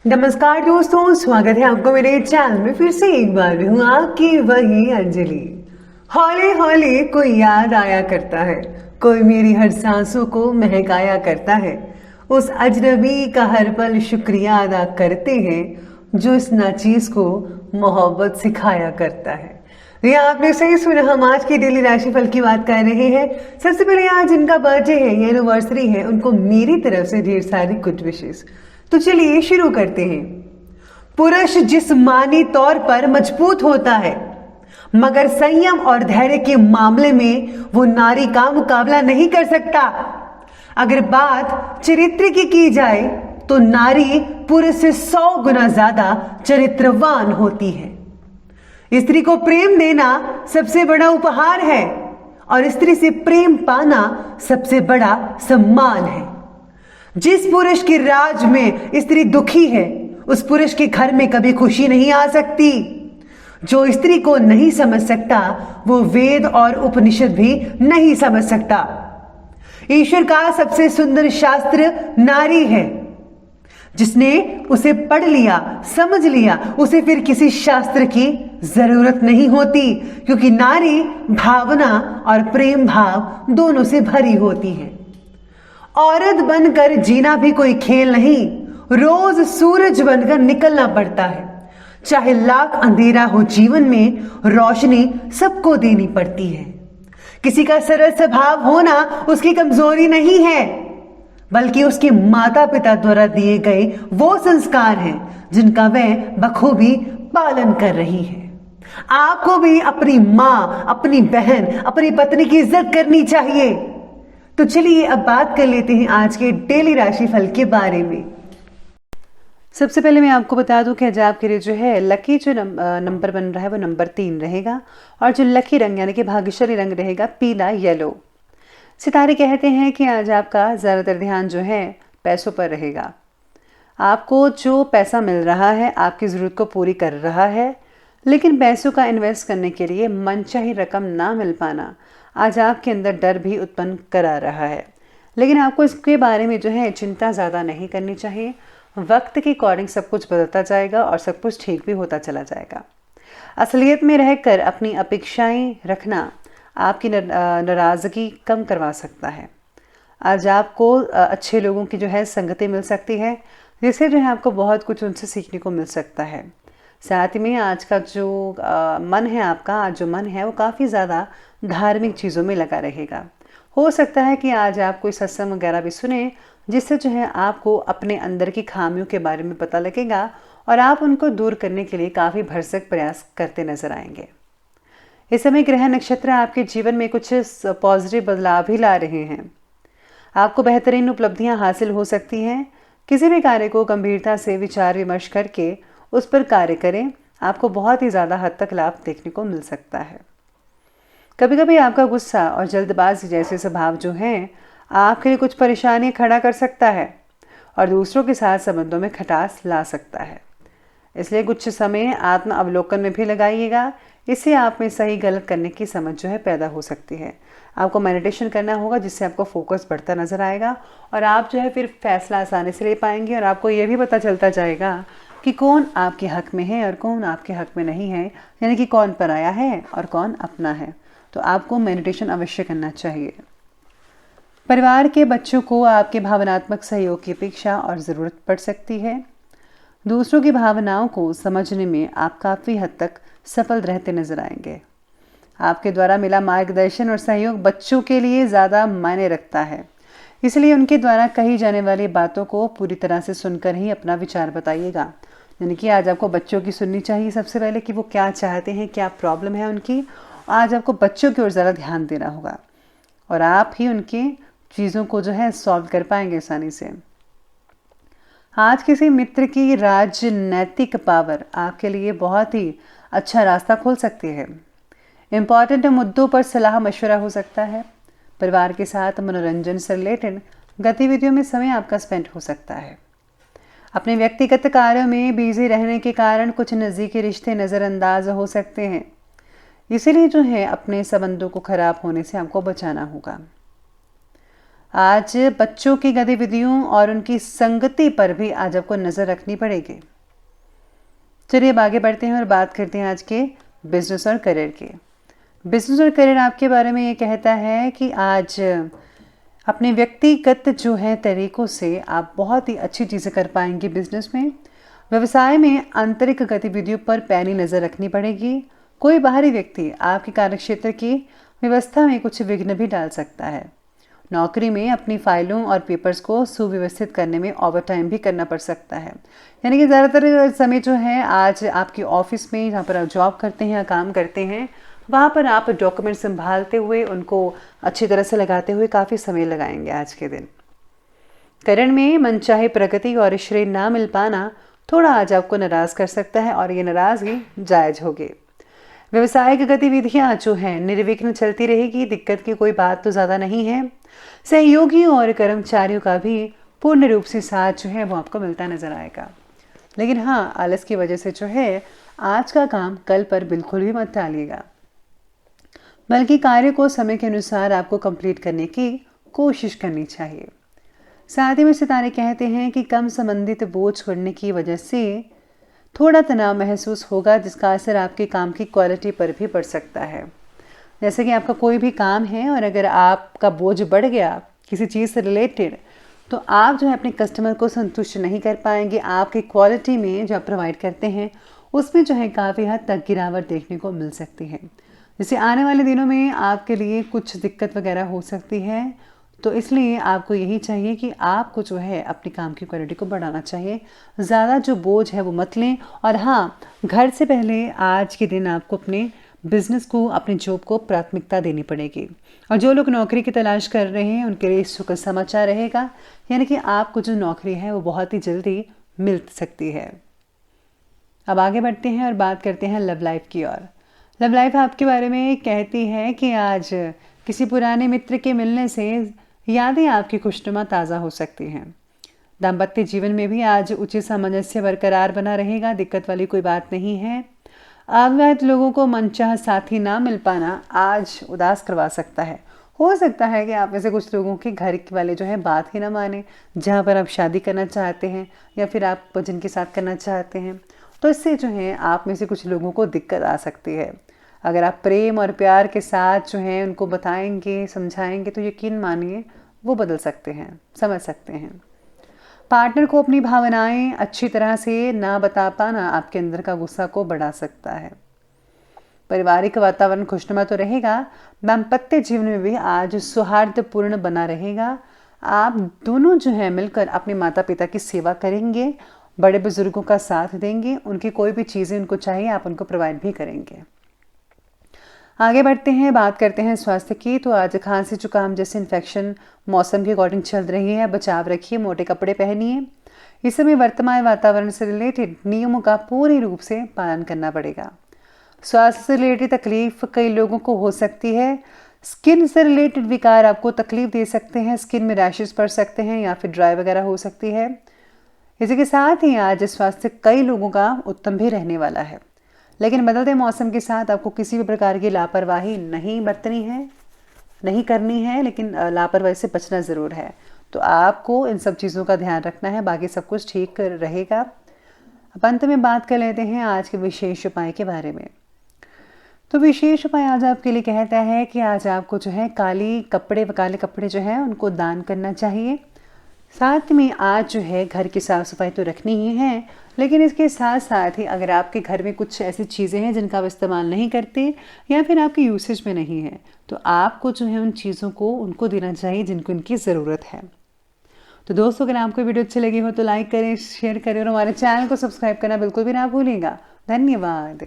नमस्कार दोस्तों, स्वागत है आपको मेरे चैनल में। फिर से एक बार हूँ आपकी वही अंजलि। हौले हौले कोई याद आया करता है, कोई मेरी हर सांसों को महकाया करता है। उस अजनबी का हर पल शुक्रिया अदा करते हैं जो इस नाचीज को मोहब्बत सिखाया करता है। ये आपने सही सुना, हम आज की डेली राशिफल की बात कर रहे हैं। सबसे पहले आज जिनका बर्थडे है या एनिवर्सरी है, उनको मेरी तरफ से ढेर सारी गुड विशेस। तो चलिए शुरू करते हैं। पुरुष जिस्मानी तौर पर मजबूत होता है, मगर संयम और धैर्य के मामले में वो नारी का मुकाबला नहीं कर सकता। अगर बात चरित्र की जाए तो नारी पुरुष से 100 गुना ज्यादा चरित्रवान होती है। स्त्री को प्रेम देना सबसे बड़ा उपहार है और स्त्री से प्रेम पाना सबसे बड़ा सम्मान है। जिस पुरुष के राज में स्त्री दुखी है, उस पुरुष के घर में कभी खुशी नहीं आ सकती। जो स्त्री को नहीं समझ सकता, वो वेद और उपनिषद भी नहीं समझ सकता। ईश्वर का सबसे सुंदर शास्त्र नारी है। जिसने उसे पढ़ लिया, समझ लिया, उसे फिर किसी शास्त्र की जरूरत नहीं होती, क्योंकि नारी भावना और प्रेम भाव दोनों से भरी होती है। औरत बनकर जीना भी कोई खेल नहीं, रोज सूरज बनकर निकलना पड़ता है। चाहे लाख अंधेरा हो, जीवन में रोशनी सबको देनी पड़ती है। किसी का सरल स्वभाव होना उसकी कमजोरी नहीं है, बल्कि उसके माता पिता द्वारा दिए गए वो संस्कार हैं जिनका वह बखूबी पालन कर रही है। आपको भी अपनी माँ, अपनी बहन, अपनी पत्नी की इज्जत करनी चाहिए। तो चलिए अब बात कर लेते हैं आज के डेली राशिफल के बारे में। सबसे पहले मैं आपको बता दूं कि आज आपके लिए जो है लकी जो नंबर बन रहा है वो नंबर 3 रहेगा, और जो लकी रंग यानी कि भाग्यशाली रंग रहेगा पीला येलो। सितारे कहते हैं कि आज आपका ज़्यादातर ध्यान जो है पैसों पर रहेगा। आपको जो पैसा मिल रहा है आपकी ज़रूरत को पूरी कर रहा है, लेकिन पैसों का इन्वेस्ट करने के लिए मनचाही रकम ना मिल पाना आज आपके अंदर डर भी उत्पन्न करा रहा है। लेकिन आपको इसके बारे में जो है चिंता ज़्यादा नहीं करनी चाहिए। वक्त के अकॉर्डिंग सब कुछ बदलता जाएगा और सब कुछ ठीक भी होता चला जाएगा। असलियत में रहकर अपनी अपेक्षाएं रखना आपकी नाराज़गी कम करवा सकता है। आज आपको अच्छे लोगों की जो है संगति मिल सकती है, जिससे जो है आपको बहुत कुछ उनसे सीखने को मिल सकता है। साथ ही में आज का जो मन है आपका, आज जो मन है वो काफ़ी ज़्यादा धार्मिक चीज़ों में लगा रहेगा। हो सकता है कि आज आप कोई सत्संग वगैरह भी सुने, जिससे जो है आपको अपने अंदर की खामियों के बारे में पता लगेगा और आप उनको दूर करने के लिए काफ़ी भरसक प्रयास करते नजर आएंगे। इस समय ग्रह नक्षत्र आपके जीवन में कुछ पॉजिटिव बदलाव भी ला रहे हैं। आपको बेहतरीन उपलब्धियां हासिल हो सकती हैं। किसी भी कार्य को गंभीरता से विचार विमर्श करके उस पर कार्य करें, आपको बहुत ही ज़्यादा हद तक लाभ देखने को मिल सकता है। कभी कभी आपका गुस्सा और जल्दबाजी जैसे स्वभाव जो हैं आपके लिए कुछ परेशानी खड़ा कर सकता है और दूसरों के साथ संबंधों में खटास ला सकता है। इसलिए कुछ समय आत्म अवलोकन में भी लगाइएगा। इससे आप में सही गलत करने की समझ जो है पैदा हो सकती है। आपको मेडिटेशन करना होगा, जिससे आपको फोकस बढ़ता नजर आएगा और आप जो है फिर फैसला आसानी से ले पाएंगे और आपको ये भी पता चलता जाएगा कि कौन आपके हक में है और कौन आपके हक में नहीं है, यानी कि कौन पराया है और कौन अपना है। तो आपको मेडिटेशन अवश्य करना चाहिए। परिवार के बच्चों को आपके भावनात्मक सहयोग की अपेक्षा और ज़रूरत पड़ सकती है। दूसरों की भावनाओं को समझने में आप काफ़ी हद तक सफल रहते नजर आएंगे। आपके द्वारा मिला मार्गदर्शन और सहयोग बच्चों के लिए ज़्यादा मायने रखता है, इसलिए उनके द्वारा कही जाने वाली बातों को पूरी तरह से सुनकर ही अपना विचार बताइएगा। यानी कि आज आपको बच्चों की सुननी चाहिए सबसे पहले, कि वो क्या चाहते हैं, क्या प्रॉब्लम है उनकी। आज आपको बच्चों की ओर ज़्यादा ध्यान देना होगा और आप ही उनकी चीज़ों को जो है सॉल्व कर पाएंगे आसानी से। आज किसी मित्र की राजनैतिक पावर आपके लिए बहुत ही अच्छा रास्ता खोल सकती है। इम्पॉर्टेंट मुद्दों पर सलाह मशवरा हो सकता है। परिवार के साथ मनोरंजन से रिलेटेड गतिविधियों में समय आपका स्पेंड हो सकता है। अपने व्यक्तिगत कार्यों में बिजी रहने के कारण कुछ नज़दीकी रिश्ते नज़रअंदाज हो सकते हैं, इसीलिए जो है अपने संबंधों को खराब होने से आपको बचाना होगा। आज बच्चों की गतिविधियों और उनकी संगति पर भी आज आपको नज़र रखनी पड़ेगी। चलिए अब आगे बढ़ते हैं और बात करते हैं आज के बिजनेस और करियर के। बिजनेस और करियर आपके बारे में ये कहता है कि आज अपने व्यक्तिगत जो है तरीक़ों से आप बहुत ही अच्छी चीज़ें कर पाएंगे बिजनेस में। व्यवसाय में आंतरिक गतिविधियों पर पैनी नज़र रखनी पड़ेगी। कोई बाहरी व्यक्ति आपके कार्यक्षेत्र की व्यवस्था में कुछ विघ्न भी डाल सकता है। नौकरी में अपनी फाइलों और पेपर्स को सुव्यवस्थित करने में ओवरटाइम भी करना पड़ सकता है। यानी कि ज़्यादातर समय जो है आज आपकी ऑफिस में जहाँ पर आप जॉब करते हैं या काम करते हैं, वहाँ पर आप डॉक्यूमेंट संभालते हुए उनको अच्छी तरह से लगाते हुए काफ़ी समय लगाएंगे आज के दिन। करियर में मनचाही प्रगति और श्रेय ना मिल पाना थोड़ा आज आपको नाराज़ कर सकता है और ये नाराज़गी जायज़ होगी। व्यवसायिक गतिविधियाँ जो हैं निर्विघ्न चलती रहेगी, दिक्कत की कोई बात तो ज़्यादा नहीं है। सहयोगियों और कर्मचारियों का भी पूर्ण रूप से साथ जो है वो आपको मिलता नज़र आएगा। लेकिन हाँ, आलस की वजह से जो है आज का काम कल पर बिल्कुल भी मत टालिएगा, बल्कि कार्य को समय के अनुसार आपको कंप्लीट करने की कोशिश करनी चाहिए। साथ ही में सितारे कहते हैं कि कम संबंधित बोझ छोड़ने की वजह से थोड़ा तनाव महसूस होगा, जिसका असर आपके काम की क्वालिटी पर भी पड़ सकता है। जैसे कि आपका कोई भी काम है और अगर आपका बोझ बढ़ गया किसी चीज़ से रिलेटेड, तो आप जो है अपने कस्टमर को संतुष्ट नहीं कर पाएंगे। आपकी क्वालिटी में जो आप प्रोवाइड करते हैं उसमें जो है काफ़ी हद तक गिरावट देखने को मिल सकती है। जैसे आने वाले दिनों में आपके लिए कुछ दिक्कत वगैरह हो सकती है, तो इसलिए आपको यही चाहिए कि आपको जो है अपनी काम की क्वालिटी को बढ़ाना चाहिए। ज़्यादा जो बोझ है वो मत लें। और हाँ, घर से पहले आज के दिन आपको अपने बिजनेस को, अपनी जॉब को प्राथमिकता देनी पड़ेगी। और जो लोग नौकरी की तलाश कर रहे हैं उनके लिए सुखद समाचार रहेगा, यानी कि आपको जो नौकरी है वो बहुत ही जल्दी मिल सकती है। अब आगे बढ़ते हैं और बात करते हैं लव लाइफ की ओर। लव लाइफ आपके बारे में कहती है कि आज किसी पुराने मित्र के मिलने से यादें आपकी खुशनुमा ताज़ा हो सकती हैं। दाम्पत्य जीवन में भी आज उचित सामंजस्य बरकरार बना रहेगा, दिक्कत वाली कोई बात नहीं है। अविवाहित लोगों को मनचाहा साथी ना मिल पाना आज उदास करवा सकता है। हो सकता है कि आप में से कुछ लोगों के घर वाले जो है बात ही ना माने, जहाँ पर आप शादी करना चाहते हैं या फिर आप जिनके साथ करना चाहते हैं, तो इससे जो है आप में से कुछ लोगों को दिक्कत आ सकती है। अगर आप प्रेम और प्यार के साथ जो है उनको बताएंगे, समझाएंगे, तो यकीन मानिए वो बदल सकते हैं, समझ सकते हैं। पार्टनर को अपनी भावनाएं अच्छी तरह से ना बता पाना आपके अंदर का गुस्सा को बढ़ा सकता है। पारिवारिक वातावरण खुशनुमा तो रहेगा, दाम्पत्य जीवन में भी आज सौहार्दपूर्ण बना रहेगा। आप दोनों जो है मिलकर अपने माता पिता की सेवा करेंगे, बड़े बुजुर्गों का साथ देंगे, उनकी कोई भी चीज़ें उनको चाहिए आप उनको प्रोवाइड भी करेंगे। आगे बढ़ते हैं, बात करते हैं स्वास्थ्य की। तो आज खांसी जुकाम जैसे इन्फेक्शन मौसम के अकॉर्डिंग चल रही है, बचाव रखिए, मोटे कपड़े पहनिए। इस समय वर्तमान वातावरण से रिलेटेड नियमों का पूरी रूप से पालन करना पड़ेगा। स्वास्थ्य से रिलेटेड तकलीफ कई लोगों को हो सकती है। स्किन से रिलेटेड विकार आपको तकलीफ दे सकते हैं, स्किन में रैशेस पड़ सकते हैं या फिर ड्राई वगैरह हो सकती है। इसी के साथ ही आज स्वास्थ्य कई लोगों का उत्तम भी रहने वाला है, लेकिन बदलते मौसम के साथ आपको किसी भी प्रकार की लापरवाही नहीं बरतनी है, नहीं करनी है, लेकिन लापरवाही से बचना ज़रूर है। तो आपको इन सब चीज़ों का ध्यान रखना है, बाकी सब कुछ ठीक रहेगा। अब अंत में बात कर लेते हैं आज के विशेष उपाय के बारे में। तो विशेष उपाय आज आपके लिए कहता है कि आज आपको जो है काले कपड़े जो है उनको दान करना चाहिए। साथ में आज जो है घर की साफ़ सफाई तो रखनी ही है, लेकिन इसके साथ साथ ही अगर आपके घर में कुछ ऐसी चीज़ें हैं जिनका आप इस्तेमाल नहीं करते या फिर आपके यूसेज में नहीं है, तो आपको जो है उन चीज़ों को उनको देना चाहिए जिनको इनकी ज़रूरत है। तो दोस्तों, अगर आपको वीडियो अच्छी लगी हो तो लाइक करें, शेयर करें और हमारे चैनल को सब्सक्राइब करना बिल्कुल भी ना भूलिएगा। धन्यवाद।